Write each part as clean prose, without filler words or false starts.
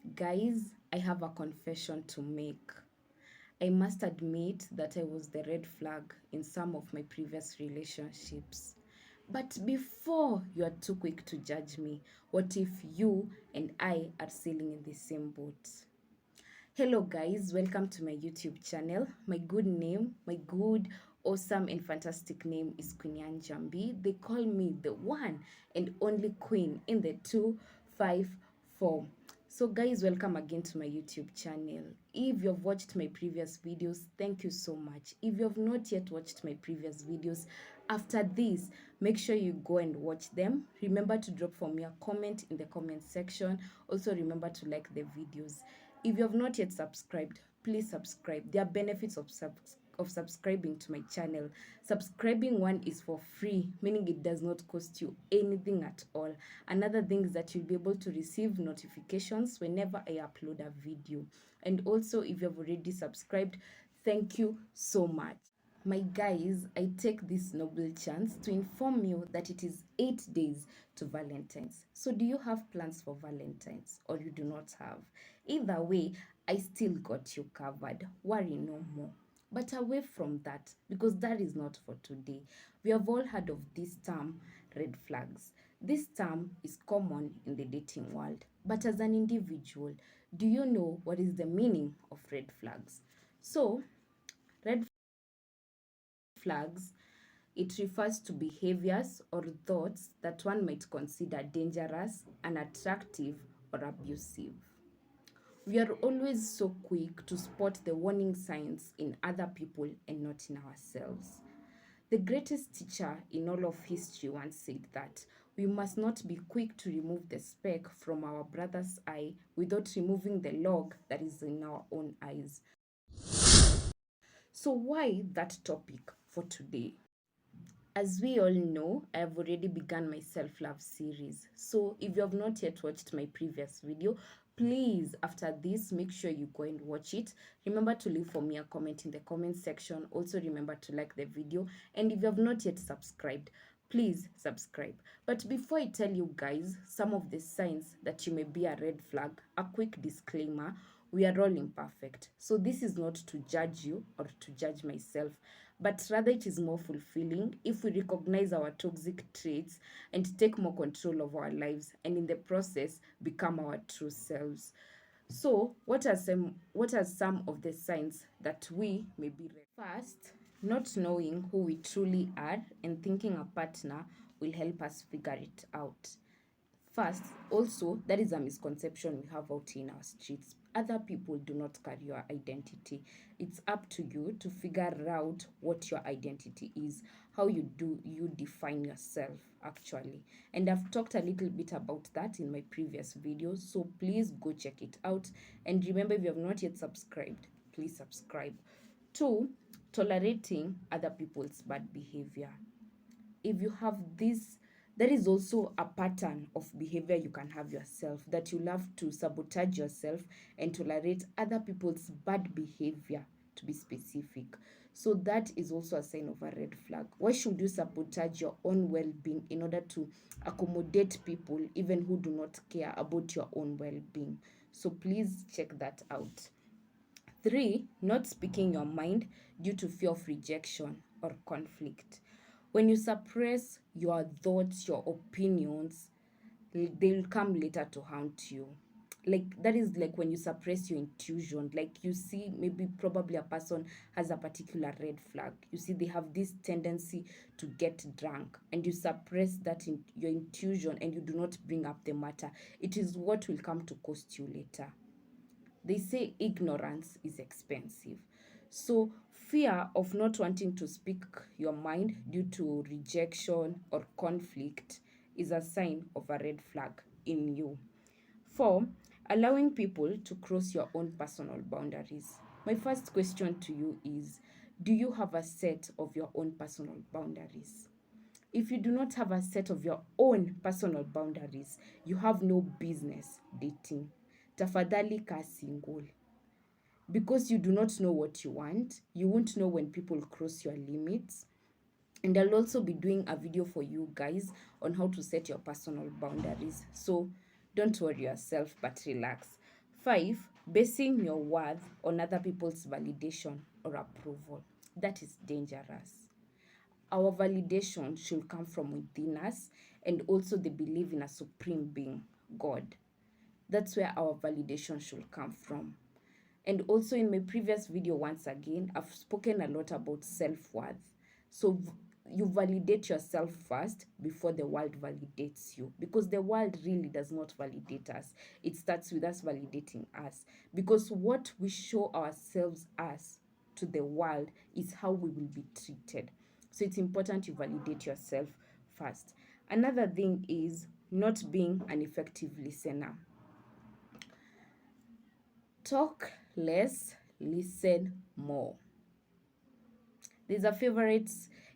Guys, I have a confession to make. I must admit that I was the red flag in some of my previous relationships. But before you are too quick to judge me, what if you and I are sailing in the same boat? Hello, guys, welcome to my YouTube channel. My good, awesome, and fantastic name is Queen Jambi. They call me the one and only queen in the 254. So, guys, welcome again to my YouTube channel. If you've watched my previous videos, thank you so much. If you have not yet watched my previous videos, after this, make sure you go and watch them. Remember to drop for me a comment in the comment section. Also, remember to like the videos. If you have not yet subscribed, please subscribe. There are benefits of subscribing to my channel. Subscribing one is for free, meaning it does not cost you anything at all. Another thing is that you'll be able to receive notifications whenever I upload a video. And also, if you have already subscribed, thank you so much. My guys, I take this noble chance to inform you that it is 8 days to Valentine's. So, do you have plans for Valentine's or you do not have? Either way, I still got you covered. Worry no more. But away from that, because that is not for today, we have all heard of this term, red flags. This term is common in the dating world. But as an individual, do you know what is the meaning of red flags? So, red flags, it refers to behaviors or thoughts that one might consider dangerous, unattractive, or abusive. We are always so quick to spot the warning signs in other people and not in ourselves. The greatest teacher in all of history once said that we must not be quick to remove the speck from our brother's eye without removing the log that is in our own eyes. So, why that topic for today? As we all know, I have already begun my self love series. So, if you have not yet watched my previous video, please, after this, make sure you go and watch it. Remember to leave for me a comment in the comment section. Also, remember to like the video. And if you have not yet subscribed, please subscribe. But before I tell you guys some of the signs that you may be a red flag, a quick disclaimer: we are all imperfect. So, this is not to judge you or to judge myself, but rather it is more fulfilling if we recognize our toxic traits and take more control of our lives, and in the process become our true selves. So, what are some of the signs that we may be red? First, not knowing who we truly are and thinking a partner will help us figure it out. First, also, that is a misconception we have out in our streets. Other people do not carry your identity. It's up to you to figure out what your identity is, how you define yourself actually. And I've talked a little bit about that in my previous videos, so please go check it out. And remember, if you have not yet subscribed, please subscribe. Two, tolerating other people's bad behavior. If you have this, there is also a pattern of behavior you can have yourself, that you love to sabotage yourself and tolerate other people's bad behavior, to be specific. So that is also a sign of a red flag. Why should you sabotage your own well-being in order to accommodate people even who do not care about your own well-being? So please check that out. Three, not speaking your mind due to fear of rejection or conflict. When you suppress your thoughts, your opinions, they will come later to haunt you. Like, that is like when you suppress your intuition. Like, you see, maybe probably a person has a particular red flag. You see, they have this tendency to get drunk, and you suppress that in your intuition and you do not bring up the matter. It is what will come to cost you later. They say ignorance is expensive. So, fear of not wanting to speak your mind due to rejection or conflict is a sign of a red flag in you. Four, allowing people to cross your own personal boundaries. My first question to you is: do you have a set of your own personal boundaries? If you do not have a set of your own personal boundaries, you have no business dating. Tafadhali kaa single. Because you do not know what you want, you won't know when people cross your limits. And I'll also be doing a video for you guys on how to set your personal boundaries. So don't worry yourself, but relax. 5, basing your worth on other people's validation or approval. That is dangerous. Our validation should come from within us and also the belief in a supreme being, God. That's where our validation should come from. And also in my previous video, once again, I've spoken a lot about self-worth. So you validate yourself first before the world validates you, because the world really does not validate us. It starts with us validating us, because what we show ourselves as to the world is how we will be treated. So it's important you validate yourself first. Another thing is not being an effective listener. Talk less, listen more. There's a favorite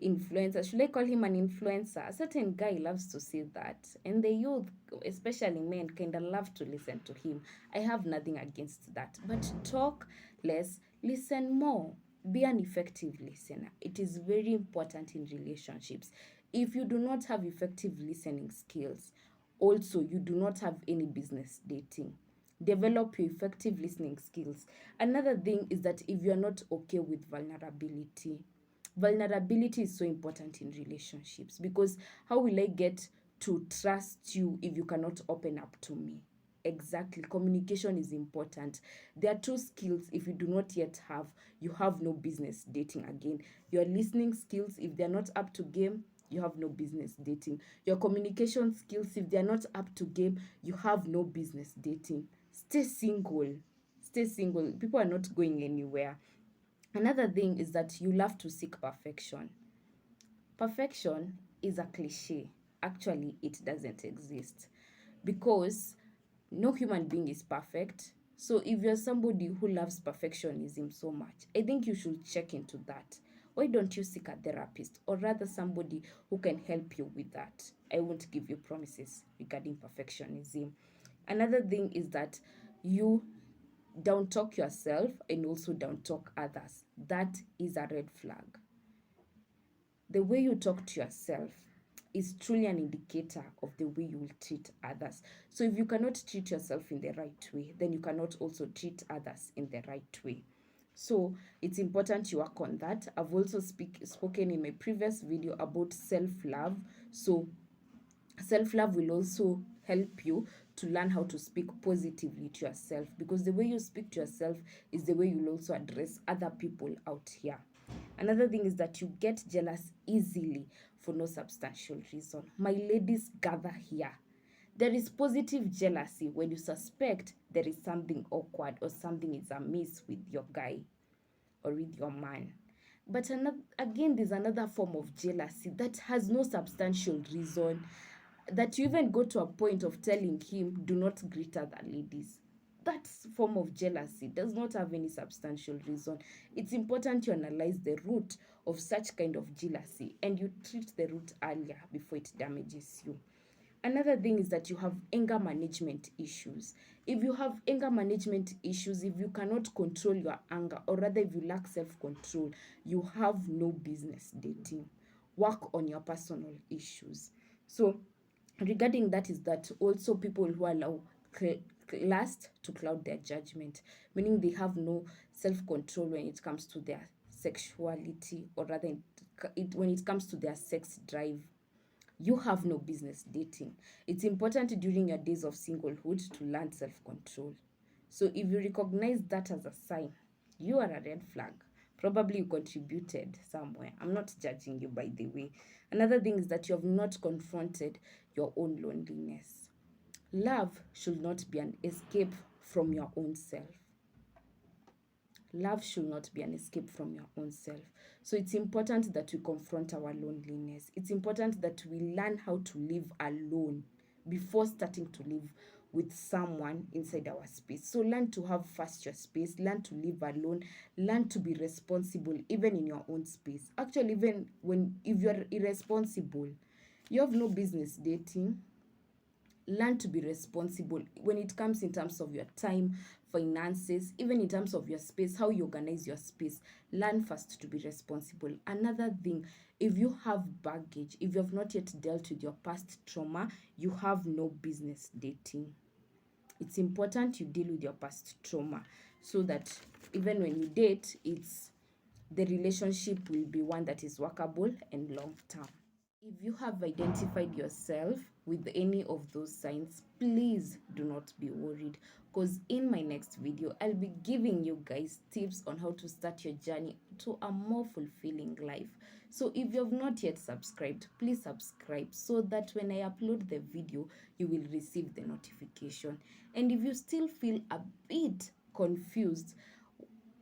influencer. Should I call him an influencer? A certain guy loves to say that. And the youth, especially men, kind of love to listen to him. I have nothing against that. But talk less, listen more. Be an effective listener. It is very important in relationships. If you do not have effective listening skills, also you do not have any business dating. Develop your effective listening skills. Another thing is that if you're not okay with vulnerability is so important in relationships, because how will I get to trust you if you cannot open up to me? Exactly. Communication is important. There are two skills if you do not yet have, you have no business dating again. Your listening skills, if they're not up to game, you have no business dating. Your communication skills, if they're not up to game, you have no business dating. Stay single. Stay single. People are not going anywhere. Another thing is that you love to seek perfection. Perfection is a cliche. Actually, it doesn't exist, because no human being is perfect. So if you're somebody who loves perfectionism so much, I think you should check into that. Why don't you seek a therapist, or rather somebody who can help you with that? I won't give you promises regarding perfectionism. Another thing is that you down talk yourself and also down talk others. That is a red flag. The way you talk to yourself is truly an indicator of the way you will treat others. So if you cannot treat yourself in the right way, then you cannot also treat others in the right way. So it's important you work on that. I've also spoken in my previous video about self-love. So self-love will also help you to learn how to speak positively to yourself, because the way you speak to yourself is the way you'll also address other people out here. Another thing is that you get jealous easily for no substantial reason. My ladies, gather here. There is positive jealousy when you suspect there is something awkward or something is amiss with your guy or with your man. But again, there's another form of jealousy that has no substantial reason, that you even go to a point of telling him, do not greet other ladies. That form of jealousy does not have any substantial reason. It's important to analyze the root of such kind of jealousy and you treat the root earlier before it damages you. Another thing is that you have anger management issues. If you have anger management issues, if you cannot control your anger, or rather if you lack self-control, you have no business dating. Work on your personal issues. So regarding that is that also people who allow lust to cloud their judgment, meaning they have no self-control when it comes to their sexuality, or rather when it comes to their sex drive. You have no business dating. It's important during your days of singlehood to learn self-control. So if you recognize that as a sign, you are a red flag. Probably you contributed somewhere. I'm not judging you, by the way. Another thing is that you have not confronted your own loneliness. Love should not be an escape from your own self. Love should not be an escape from your own self. So it's important that we confront our loneliness. It's important that we learn how to live alone before starting to live with someone inside our space. So learn to have first your space, learn to live alone, learn to be responsible even in your own space. Actually, even if you're irresponsible, you have no business dating. Learn to be responsible when it comes in terms of your time, finances, even in terms of your space, how you organize your space. Learn first to be responsible. Another thing, if you have baggage, if you have not yet dealt with your past trauma, you have no business dating. It's important you deal with your past trauma so that even when you date, the relationship will be one that is workable and long term. If you have identified yourself with any of those signs, please do not be worried, because in my next video, I'll be giving you guys tips on how to start your journey to a more fulfilling life. So if you have not yet subscribed, please subscribe so that when I upload the video, you will receive the notification. And if you still feel a bit confused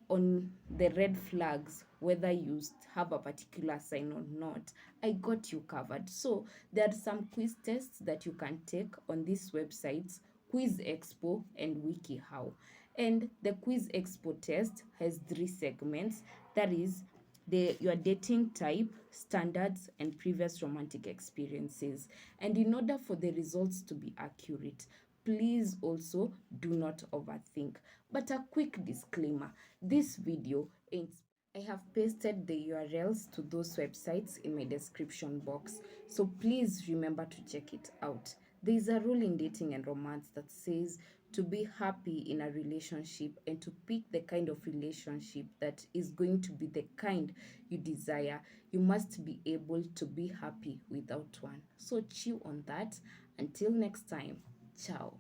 on the red flags, whether you have a particular sign or not, I got you covered. So there are some quiz tests that you can take on these websites, Quiz Expo and WikiHow. And the Quiz Expo test has 3 segments, that is your dating type, standards, and previous romantic experiences. And in order for the results to be accurate, please also do not overthink. But a quick disclaimer, this video ain't. I have pasted the URLs to those websites in my description box, so please remember to check it out. There is a rule in dating and romance that says to be happy in a relationship and to pick the kind of relationship that is going to be the kind you desire, you must be able to be happy without one. So chew on that. Until next time, ciao.